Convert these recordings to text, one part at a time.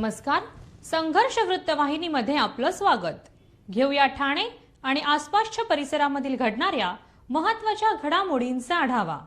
नमस्कार, संघर्ष वृत्तवाहिनीमध्ये आपलं स्वागत। घेऊया ठाणे आणि आसपासच्या परिसरामधील घडणाऱ्या महत्त्वाच्या घडामोडींचा आढावा।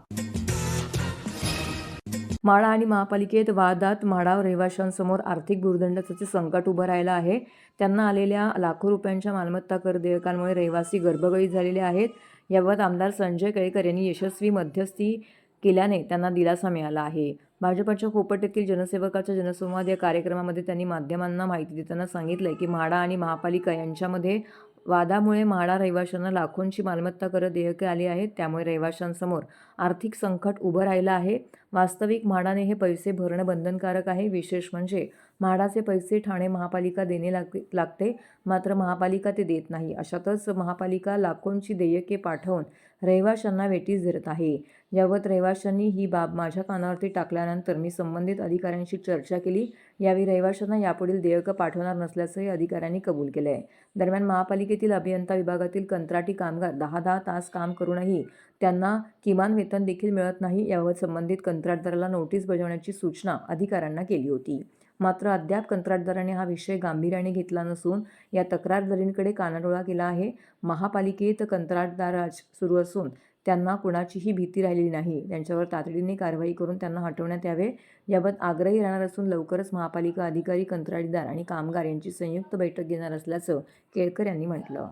माढा आणि महापालिकेत वादात म्हाडा रहिवाशांसमोर आर्थिक भुर्दंडाचे संकट उभं राहिलं आहे। त्यांना आलेल्या लाखो रुपयांच्या मालमत्ता कर देयकांमुळे रहिवासी गर्भगळीत झालेले आहेत। याबाबत आमदार संजय केळकर यांनी यशस्वी मध्यस्थी केल्याने त्यांना दिलासा मिळाला आहे। भाजपच्या कोपट येथील जनसेवकाच्या जनसंवाद या कार्यक्रमामध्ये त्यांनी माध्यमांना माहिती देताना सांगितले की म्हाडा आणि महापालिका यांच्यामध्ये वादामुळे म्हाडा रहिवाशांना लाखोंची मालमत्ता कर देयके आली आहेत। त्यामुळे रहिवाशांसमोर आर्थिक संकट उभं राहिलं आहे। वास्तविक म्हाडाने हे पैसे भरणं बंधनकारक आहे। विशेष म्हणजे म्हाडाचे पैसे ठाणे महापालिका देणे लागते, मात्र महापालिका ते देत नाही। अशातच महापालिका लाखोंची देयके पाठवून रहिवाशांना वेठीस धरत आहे। याबाबत रहिवाशांनी ही बाब माझ्या कानावरती टाकल्यानंतर मी संबंधित अधिकाऱ्यांशी चर्चा केली। यावेळी रहिवाशांना यापुढील देयक पाठवणार नसल्याचंही अधिकाऱ्यांनी कबूल केले आहे। दरम्यान महापालिकेतील अभियंता विभागातील कंत्राटी कामगार 10-10 तास काम करूनही त्यांना किमान वेतन देखील मिळत नाही। याबाबत संबंधित कंत्राटदाराला नोटीस बजावण्याची सूचना अधिकाऱ्यांना केली होती, मात्र अद्याप कंत्राटदाराने हा विषय गांभीर्याने घेतला नसून या तक्रारदारींकडे कानाडोळा केला आहे। महापालिकेत कंत्राटदाराज सुरू असून त्यांना कुणाचीही भीती राहिलेली नाही। त्यांच्यावर तातडीने कारवाई करून त्यांना हटवण्यात यावे, याबाबत आग्रही राहणार असून लवकरच महापालिका अधिकारी, कंत्राटदार आणि कामगार यांची संयुक्त बैठक घेणार असल्याचं केळकर यांनी म्हटलं।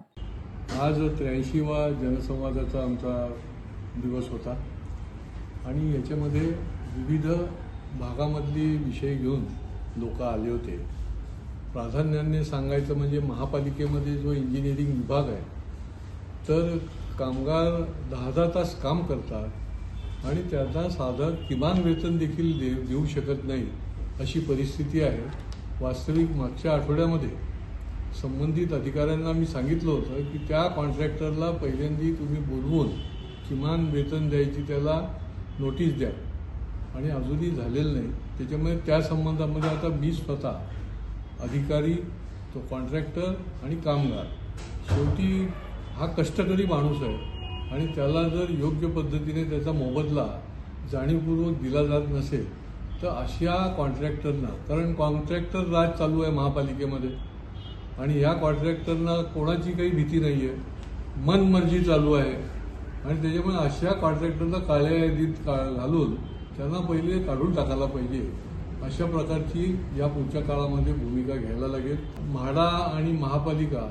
आज 83वा जनसंवादाचा आमचा दिवस होता आणि याच्यामध्ये विविध भागामधली विषय घेऊन लोक आले होते। प्राधान्याने सांगायचं म्हणजे महापालिकेमध्ये जो इंजिनिअरिंग विभाग आहे तर कामगार 10-10 तास काम करतात आणि त्यांना साधं किमान वेतन देखील देऊ शकत नाही अशी परिस्थिती आहे। वास्तविक मागच्या आठवड्यामध्ये संबंधित अधिकाऱ्यांना मी सांगितलं होतं की त्या कॉन्ट्रॅक्टरला पहिल्यांदा तुम्ही बोलवून किमान वेतन द्यायची त्याला नोटीस द्या आणि अजूनही झालेलं नाही। त्याच्यामुळे त्या संबंधामध्ये आता मी स्वतः अधिकारी, तो कॉन्ट्रॅक्टर आणि कामगार, शेवटी हा कष्टकरी माणूस आहे आणि त्याला जर योग्य पद्धतीने त्याचा मोबदला जाणीवपूर्वक दिला जात नसेल तर अशा कॉन्ट्रॅक्टरना, कारण कॉन्ट्रॅक्टर राज चालू आहे महापालिकेमध्ये आणि ह्या कॉन्ट्रॅक्टरना कोणाची काही भीती नाही आहे, मनमर्जी चालू आहे आणि त्याच्यामुळे अशा कॉन्ट्रॅक्टरला काळ्या यादीत घालून त्यांना पहिले काढून टाकायला पाहिजे। अशा प्रकारची या पुढच्या काळामध्ये भूमिका घ्यायला लागेल। म्हाडा आणि महापालिका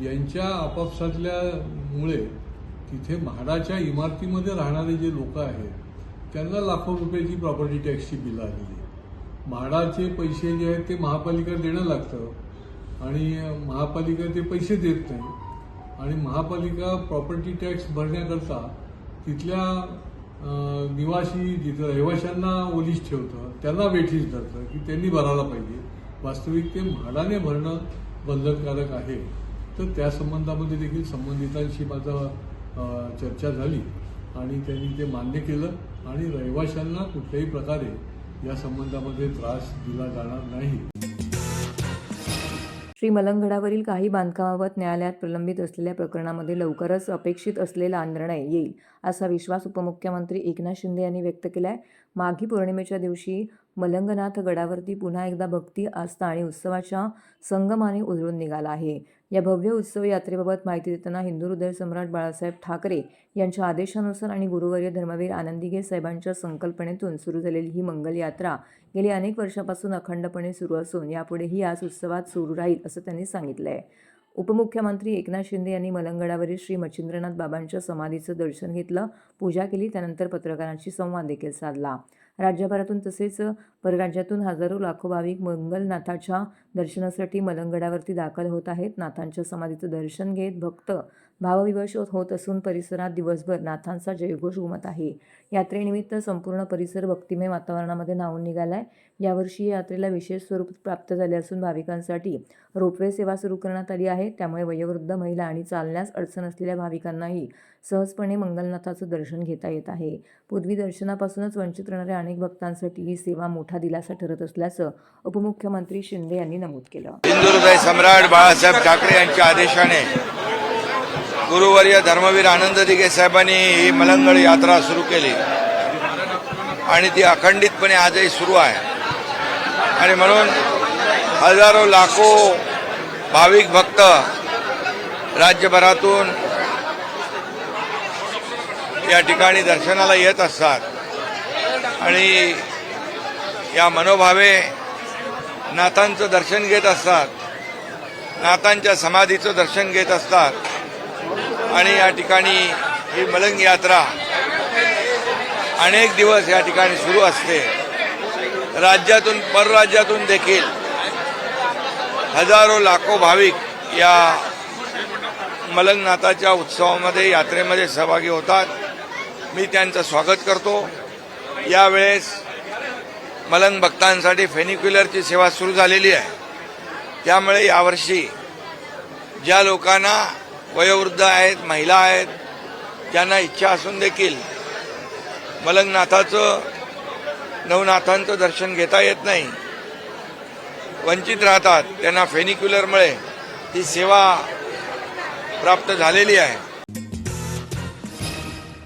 यांच्या आपापसातल्यामुळे तिथे म्हाडाच्या इमारतीमध्ये राहणारे जे लोक आहेत त्यांना लाखो रुपयाची प्रॉपर्टी टॅक्सची बिलं आलेली आहे। म्हाडाचे पैसे जे आहेत ते महापालिका देणं लागतं आणि महापालिका ते पैसे देत नाही आणि महापालिका प्रॉपर्टी टॅक्स भरण्याकरता तिथल्या निवासी जिथं रहिवाशांना ओलीस ठेवतं, त्यांना वेठीस धरतं की त्यांनी भरायला पाहिजे। वास्तविक ते म्हाडाने भरणं बंधनकारक आहे। तर त्या संबंधामध्ये देखील संबंधितांशी माझा चर्चा झाली आणि त्यांनी ते मान्य केलं आणि रहिवाशांना कुठल्याही प्रकारे या संबंधामध्ये त्रास दिला जाणार नाही। श्री मलंगगडावरील काही बांधकामाबाबत न्यायालयात प्रलंबित असलेल्या प्रकरणामध्ये लवकरच अपेक्षित असलेला निर्णय येईल असा विश्वास उपमुख्यमंत्री एकनाथ शिंदे यांनी व्यक्त केला आहे। माघी पौर्णिमेच्या दिवशी मलंगनाथ गडावरती पुन्हा एकदा भक्ती, आस्था आणि उत्सवाच्या संगमाने उजळून निघाला आहे। या भव्य उत्सव यात्रेबाबत माहिती देताना हिंदू हृदय सम्राट बाळासाहेब ठाकरे यांच्या आदेशानुसार आणि गुरुवर्य धर्मवीर आनंदीगे साहेबांच्या संकल्पनेतून सुरू झालेली ही मंगल यात्रा गेली अनेक वर्षापासून अखंडपणे सुरू असून यापुढेही याच उत्सवात सुरू राहील असं त्यांनी सांगितलं आहे। उपमुख्यमंत्री एकनाथ शिंदे यांनी मलंगगडावरील श्री मच्छिंद्रनाथ बाबांच्या समाधीचं दर्शन घेतलं, पूजा केली, त्यानंतर पत्रकारांशी संवाद देखील साधला। राज्यभरातून तसेच परराज्यातून हजारो लाखो भाविक मंगलनाथाच्या दर्शनासाठी मलंगगडावरती दाखल होत आहेत। नाथांच्या समाधीचं दर्शन घेत भक्त भावविवश होत असून परिसरात दिवसभर नाथांचा जयघोष घुमत आहे। यात्रेनिमित्त संपूर्ण परिसर भक्तिमय वातावरणामध्ये न्हाऊन निघाला आहे। यावर्षी या यात्रेला विशेष स्वरूप प्राप्त झाले असून भाविकांसाठी रोपवे सेवा सुरू करण्यात आली आहे। त्यामुळे वयोवृद्ध, महिला आणि चालण्यास अडचण असलेल्या भाविकांनाही सहजपणे मंगलनाथाचं दर्शन घेता येत आहे। पूर्वी दर्शनापासूनच वंचित राहणाऱ्या अनेक भक्तांसाठी ही सेवा मोठा दिलासा ठरत असल्याचं उपमुख्यमंत्री शिंदे यांनी नमूद केलं। हिंदू हृदय सम्राट बाळासाहेब ठाकरे यांच्या आदेशाने गुरुवर्य धर्मवीर आनंददिगे साहेबांनी ही मलंगड यात्रा सुरू केली आणि ती अखंडितपणे आजही सुरू आहे आणि म्हणून हजारो लाखो भाविक भक्त राज्यभरातून या ठिकाणी दर्शनाला येत असतात आणि या मनोभावे नाथांचं दर्शन घेत असतात, नाथांच्या समाधीचं दर्शन घेत असतात आणि या ठिकाणी ही मलंग यात्रा अनेक दिवस या ठिकाणी सुरू असते. राज्यातून परराज्यातून देखील हजारो लाखो भाविक या मलंगनाथाच्या उत्सवामध्ये यात्रेमध्ये सहभागी होतात. मी त्यांचं स्वागत करतो. यावेळेस मलंग भक्तांसाठी फेनिक्युलरची सेवा सुरू झालेली आहे. त्यामुळे यावर्षी ज्या लोकांना वयोवृद्ध आहेत, महिला आहेत, ज्यांना इच्छा असून देखील मलंगनाथाचं नवनाथांचं दर्शन घेता येत नाही, वंचित राहतात, त्यांना फेनिक्युलरमुळे ही सेवा प्राप्त झालेली आहे.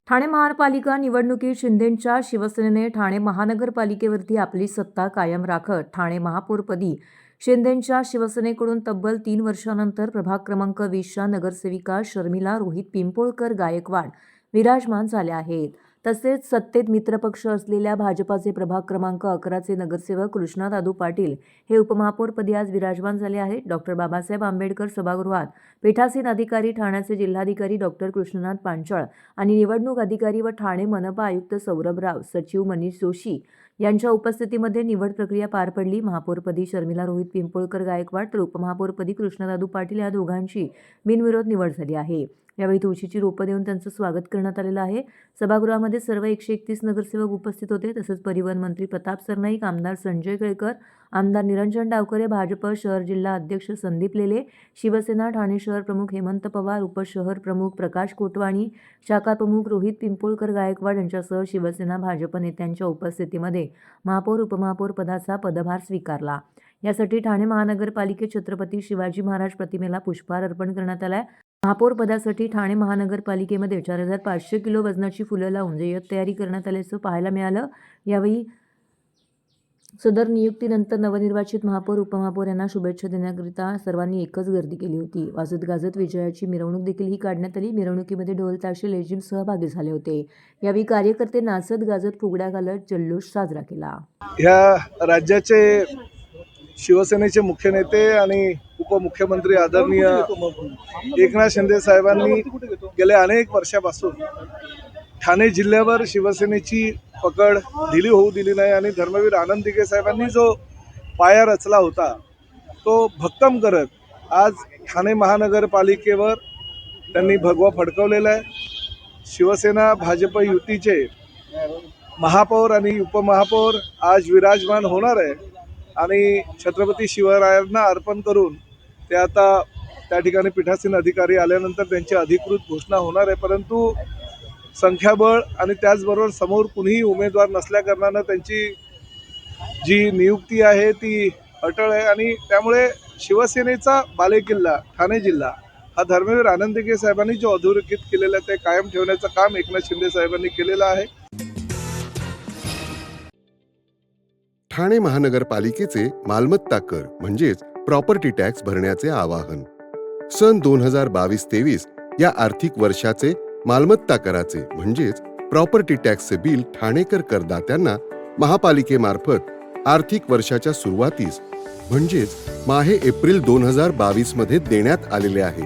ठाणे महापालिका निवडणुकीत शिंदेंच्या शिवसेनेने ठाणे महानगरपालिकेवरती आपली सत्ता कायम राखत ठाणे महापौरपदी शिंदेंच्या शिवसेनेकडून तब्बल 3 वर्षांनंतर प्रभाग क्रमांक 20च्या नगरसेविका शर्मिला रोहित पिंपोळकर गायकवाड विराजमान झाल्या आहेत. तसेच सत्तेत मित्रपक्ष असलेल्या भाजपाचे प्रभाग क्रमांक 11चे नगरसेवक कृष्णा दादू पाटील हे उपमहापौरपदी आज विराजमान झाले आहेत. डॉक्टर बाबासाहेब आंबेडकर सभागृहात पीठासीन अधिकारी ठाण्याचे जिल्हाधिकारी डॉक्टर कृष्णनाथ पांचाळ आणि निवडणूक अधिकारी व ठाणे मनपा आयुक्त सौरभ राव, सचिव मनीष जोशी यांच्या उपस्थितीमध्ये निवड प्रक्रिया पार पडली. महापौरपदी शर्मिला रोहित पिंपोळकर गायकवाड तर उपमहापौरपदी कृष्णदादू पाटील या दोघांची बिनविरोध निवड झाली आहे. यावेळी तुळशीची रोपं देऊन त्यांचं स्वागत करण्यात आलेलं आहे. सभागृहामध्ये सर्व 131 नगरसेवक उपस्थित होते. तसंच परिवहन मंत्री प्रताप सरनाईक, आमदार संजय केळकर, आमदार निरंजन डावकरे, भाजप शहर जिल्हा अध्यक्ष संदीप लेले, शिवसेना ठाणे शहर प्रमुख हेमंत पवार, उपशहर प्रमुख प्रकाश कोटवाणी, शाखा प्रमुख रोहित पिंपोळकर गायकवाड यांच्यासह शिवसेना भाजप नेत्यांच्या उपस्थितीमध्ये महापौर उपमहापौर पदाचा पदभार स्वीकारला. यासाठी ठाणे महानगरपालिकेत छत्रपती शिवाजी महाराज प्रतिमेला पुष्पहार अर्पण करण्यात आलाय. महापौर पदासाठी ठाणे महानगरपालिकेमध्ये 4500 किलो वजनाची फुलं लावून जय्यत तयारी करण्यात आल्याचं पाहायला मिळालं. यावेळी सदर नियुक्तीनंतर नवनिर्वाचित महापौर उपमहापौर यांना शुभेच्छा देण्याकरिता सर्वांनी एकच गर्दी केली होती. वाजत गाजत विजयाची मिरवणूक देखील ही काढण्यात आली. मिरवणुकीमध्ये ढोल ताशे लेझिम सहभागी झाले होते. यावेळी कार्यकर्ते नाचत गाजत फुगड्या घालत जल्लोष साजरा केला. ह्या राज्याचे शिवसेनेचे मुख्य नेते आणि उपमुख्यमंत्री आदरणीय एकनाथ शिंदे साहेबांनी गेल्या अनेक वर्षापासून ठाणे जिल्ह्यावर शिवसेनेची पकड ढिली होऊ दिली नाही आणि धर्मवीर आनंद दिघे साहेबांनी जो पाया रचला होता तो भक्कम करत आज ठाणे महानगरपालिकेवर त्यांनी भगवा फडकवलेला आहे. शिवसेना भाजप युतीचे महापौर आणि उपमहापौर आज विराजमान होणार आहे आणि छत्रपती शिवरायांना अर्पण करून ते आता त्या ठिकाणी पीठासीन अधिकारी आल्यानंतर त्यांची अधिकृत घोषणा होणार आहे. परंतु संख्याबळ आणि त्याचबरोबर समोर कुणीही उमेदवार नसल्याकारणानं त्यांची जी नियुक्ती आहे ती अटळ आहे आणि त्यामुळे शिवसेनेचा बालेकिल्ला ठाणे जिल्हा हा धर्मवीर आनंद दिघे साहेबांनी जो अधोरेखित केलेला आहे ते कायम ठेवण्याचं काम एकनाथ शिंदे साहेबांनी केलेलं आहे. ठाणे महानगरपालिकेचे मालमत्ता कर म्हणजेच प्रॉपर्टी टॅक्स भरण्याचे आवाहन. सन 2022-23 या आर्थिक वर्षाचे मालमत्ता कराचे म्हणजेच प्रॉपर्टी टॅक्सचे बिल ठाणेकर करदात्यांना महापालिकेमार्फत आर्थिक वर्षाच्या सुरुवातीस म्हणजेच माहे एप्रिल 2022 मध्ये देण्यात आलेले आहे.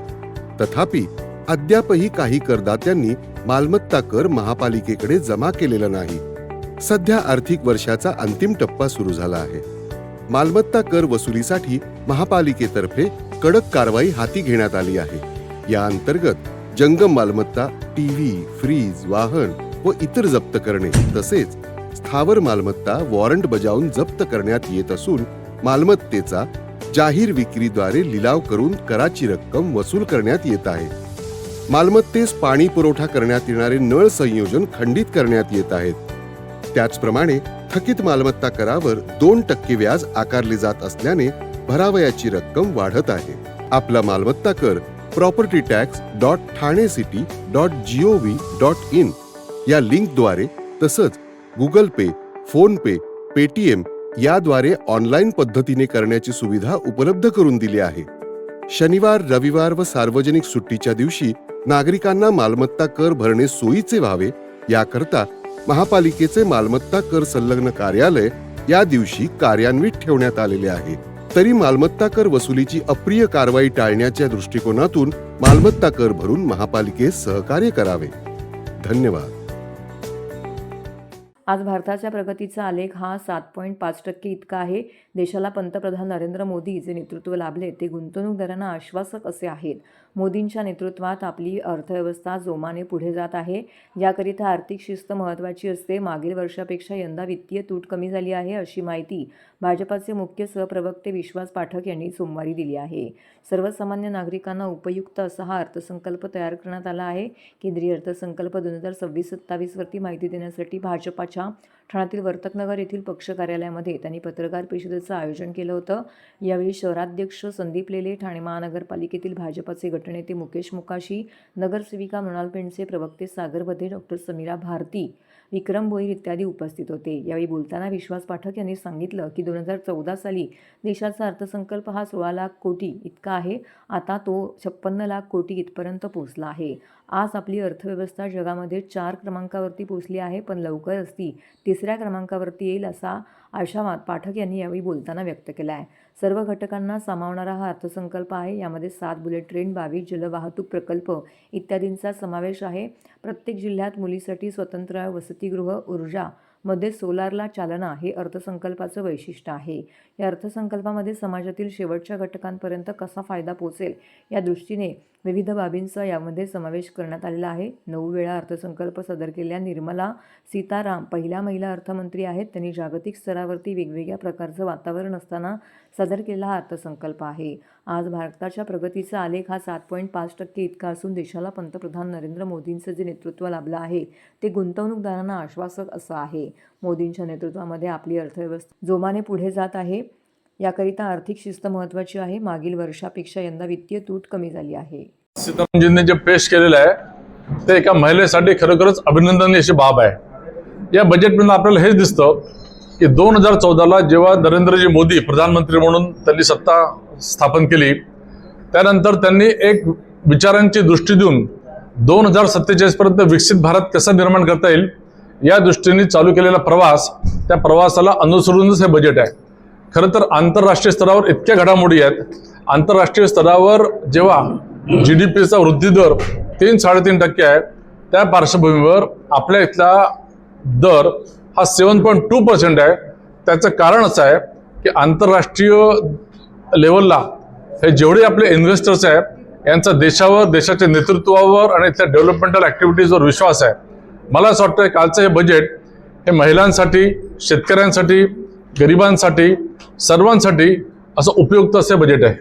तथापि अद्यापही काही करदात्यांनी मालमत्ता कर महापालिकेकडे जमा केलेला नाही. सध्या आर्थिक वर्षाचा अंतिम टप्पा सुरू झाला आहे. मालमत्ता कर वसुलीसाठी महापालिकेतर्फे कडक कारवाई हाती घेण्यात आली आहे. या अंतर्गत जंगम मालमत्ता, टीव्ही, फ्रीज, वाहन व इतर जप्त करणे तसेच स्थावर मालमत्ता वॉरंट बजावून जप्त करण्यात येत असून मालमत्तेचा जाहीर विक्रीद्वारे लिलाव करून कराची रक्कम वसूल करण्यात येत आहे. मालमत्तेस पाणी पुरवठा करण्यात येणारे नळ संयोजन खंडित करण्यात येत आहेत. त्याचप्रमाणे थकीत मालमत्ता करावर 2% व्याज आकारले जात असल्याने भरावयाची रक्कम वाढत आहे. आपला मालमत्ता कर propertytax.thanecity.gov.in या लिंकद्वारे तसंच गुगल पे, फोन पे, पेटीएम याद्वारे ऑनलाईन पद्धतीने करण्याची सुविधा उपलब्ध करून दिली आहे. शनिवार, रविवार व सार्वजनिक सुट्टीच्या दिवशी नागरिकांना मालमत्ता कर भरणे सोयीचे व्हावे याकरता महापालिकेचे मालमत्ता कर संलग्न कार्यालय या दिवशी कार्यान्वित ठेवण्यात आलेले आहे. तरी मालमत्ता कर वसुलीची अप्रिय कारवाई टाळण्याच्या दृष्टिकोनातून मालमत्ता कर भरून महापालिकेस सहकार्य करावे. धन्यवाद. आज भारताच्या प्रगतीचा आलेख हा 7.5% इतका आहे. देशाला पंतप्रधान नरेंद्र मोदी जे नेतृत्व लाभले ते गुंतवणूकदारांना आश्वासक असे आहेत. मोदींच्या नेतृत्वात आपली अर्थव्यवस्था जोमाने पुढे जात आहे. याकरिता आर्थिक शिस्त महत्त्वाची असते. मागील वर्षापेक्षा यंदा वित्तीय तूट कमी झाली आहे, अशी माहिती भाजपाचे मुख्य सहप्रवक्ते विश्वास पाठक यांनी सोमवारी दिली आहे. सर्वसामान्य नागरिकांना उपयुक्त असा हा अर्थसंकल्प तयार करण्यात आला आहे. केंद्रीय अर्थसंकल्प 2026-27 वरती माहिती देण्यासाठी भाजपाच्या ठाण्यातील वर्तकनगर येथील पक्ष कार्यालयामध्ये त्यांनी पत्रकार परिषदेचं आयोजन केलं होतं. यावेळी शहराध्यक्ष संदीप लेले, ठाणे महानगरपालिकेतील भाजपाचे गटनेते मुकेश मुकाशी, नगरसेविका मृणाल पेंडसे, प्रवक्ते सागर बधे, डॉक्टर समीरा भारती, विक्रम भोईर इत्यादी उपस्थित होते. यावेळी बोलताना विश्वास पाठक यांनी सांगितलं की 2014 साली देशाचा अर्थसंकल्प हा 16 लाख कोटी इतका आहे. आता तो 56 लाख कोटी इथपर्यंत पोहोचला आहे. आज आपली अर्थव्यवस्था जगामध्ये 4 क्रमांकावरती पोहोचली आहे, पण लवकरच ती 3ऱ्या क्रमांकावरती येईल असा आशावाद पाठक यांनी यावेळी बोलताना व्यक्त केला आहे. सर्व घटकांना सामावणारा हा अर्थसंकल्प आहे. यामध्ये 7 बुलेट ट्रेन, 22 जलवाहतूक प्रकल्प इत्यादींचा समावेश आहे. प्रत्येक जिल्ह्यात मुलीसाठी स्वतंत्र वसतिगृह, ऊर्जा मध्ये सोलारला चालना हे अर्थसंकल्पाचं वैशिष्ट्य आहे. या अर्थसंकल्पामध्ये समाजातील शेवटच्या घटकांपर्यंत कसा फायदा पोहोचेल या दृष्टीने विविध बाबींचा यामध्ये समावेश करण्यात आलेला आहे. 9 वेळा अर्थसंकल्प सादर केलेल्या निर्मला सीताराम पहिल्या महिला अर्थमंत्री आहेत. त्यांनी जागतिक स्तरावरती वेगवेगळ्या प्रकारचं वातावरण असताना सादर केलेला हा अर्थसंकल्प आहे. आज भारताच्या प्रगतीचा आलेख हा 7.5% इतका असून देशाला पंतप्रधान नरेंद्र मोदींचं जे नेतृत्व लाभलं आहे ते गुंतवणूकदारांना आश्वासक असं आहे. मोदींच्या नेतृत्वामध्ये आपली अर्थव्यवस्था जोमाने पुढे जात आहे. याकरिता आर्थिक शिस्त महत्त्वाची आहे. मागील वर्षापेक्षा यंदा वित्तीय तूट कमी झाली आहे. सीतारामजींनी जे पेश केलेलं आहे ते एका महिलेसाठी खरोखरच अभिनंदनीय अशी बाब आहे. या बजेटमधून आपल्याला हेच दिसतं की 2014ला जेव्हा नरेंद्रजी मोदी प्रधानमंत्री म्हणून त्यांनी सत्ता स्थापन केली, त्यानंतर त्यांनी एक विचारांची दृष्टी देऊन 2047 पर्यंत विकसित भारत कसा निर्माण करता येईल या दृष्टीने चालू केलेला प्रवास, त्या प्रवासाला अनुसरूनच हे बजेट आहे. खरं तर आंतरराष्ट्रीय स्तरावर इतक्या घडामोडी आहेत. आंतरराष्ट्रीय स्तरावर जेव्हा GDPचा वृद्धी दर 3-3.5% आहे, त्या पार्श्वभूमीवर आपल्या इथला दर हा 7.2% आहे. त्याचं कारण असं आहे की आंतरराष्ट्रीय लेवलला हे जेवढे आपले इन्व्हेस्टर्स आहेत यांचा देशावर, देशाच्या नेतृत्वावर आणि त्या डेव्हलपमेंटल ॲक्टिव्हिटीजवर विश्वास आहे. मला असं वाटतं कालचं हे बजेट हे महिलांसाठी, शेतकऱ्यांसाठी, गरिबांसाठी, सर्वांसाठी असं उपयुक्त असे बजेट आहे.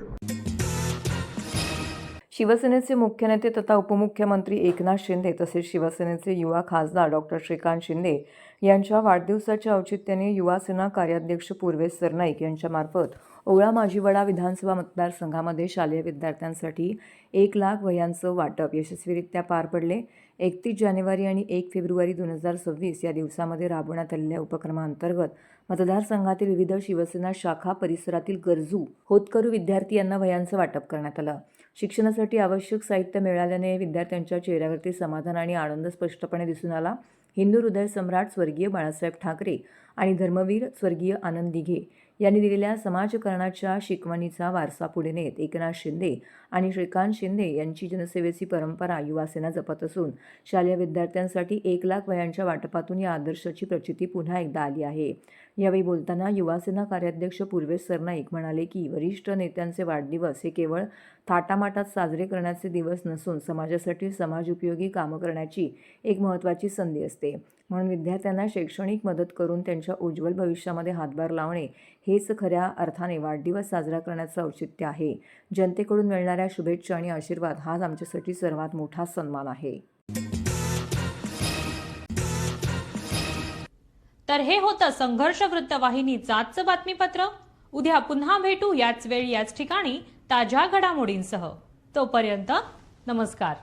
शिवसेनेचे मुख्य नेते तथा उपमुख्यमंत्री एकनाथ शिंदे तसेच शिवसेनेचे युवा खासदार डॉक्टर श्रीकांत शिंदे यांच्या वाढदिवसाच्या औचित्याने युवा सेना कार्याध्यक्ष पूर्वेश सरनाईक यांच्यामार्फत ओवळा माजिवडा विधानसभा मतदारसंघामध्ये शालेय विद्यार्थ्यांसाठी 1 लाख वह्यांचं वाटप यशस्वीरित्या पार पडले. 31 जानेवारी आणि 1 फेब्रुवारी 2026 या दिवसामध्ये राबवण्यात आलेल्या उपक्रमांतर्गत मतदारसंघातील विविध शिवसेना शाखा परिसरातील गरजू होतकरू विद्यार्थी यांना वह्यांचं वाटप करण्यात आलं. शिक्षणासाठी आवश्यक साहित्य मिळाल्याने विद्यार्थ्यांच्या चेहऱ्यावरती समाधान आणि आनंद स्पष्टपणे दिसून आला. हिंदू हृदय सम्राट स्वर्गीय बाळासाहेब ठाकरे आणि धर्मवीर स्वर्गीय आनंद दिघे यांनी दिलेल्या समाजकारणाच्या शिकवणीचा वारसा पुढे नेत एकनाथ शिंदे आणि श्रीकांत शिंदे यांची जनसेवेची परंपरा युवा सेना जपत असून शालेय विद्यार्थ्यांसाठी 1 लाख वह्यांच्या वाटपातून या आदर्शाची प्रचिती पुन्हा एकदा आली आहे. यावेळी बोलताना युवा सेना कार्याध्यक्ष पूर्वेश सरनाईक म्हणाले की वरिष्ठ नेत्यांचे वाढदिवस हे केवळ थाटामाटात साजरे करण्याचे दिवस नसून समाजासाठी समाजोपयोगी कामं करण्याची एक महत्त्वाची संधी असते. म्हणून विद्यार्थ्यांना शैक्षणिक मदत करून त्यांच्या उज्ज्वल भविष्यामध्ये हातभार लावणे हेच खऱ्या अर्थाने वाढदिवस साजरा करण्याचं औचित्य आहे. जनतेकडून मिळणाऱ्या शुभेच्छा आणि आशीर्वाद हाच आमच्यासाठी सर्वात मोठा सन्मान आहे. तर हे होतं संघर्ष वृत्तवाहिनीचं आजचं बातमीपत्र. उद्या पुन्हा भेटू याच वेळी याच ठिकाणी ताज्या घडामोडींसह. तोपर्यंत नमस्कार.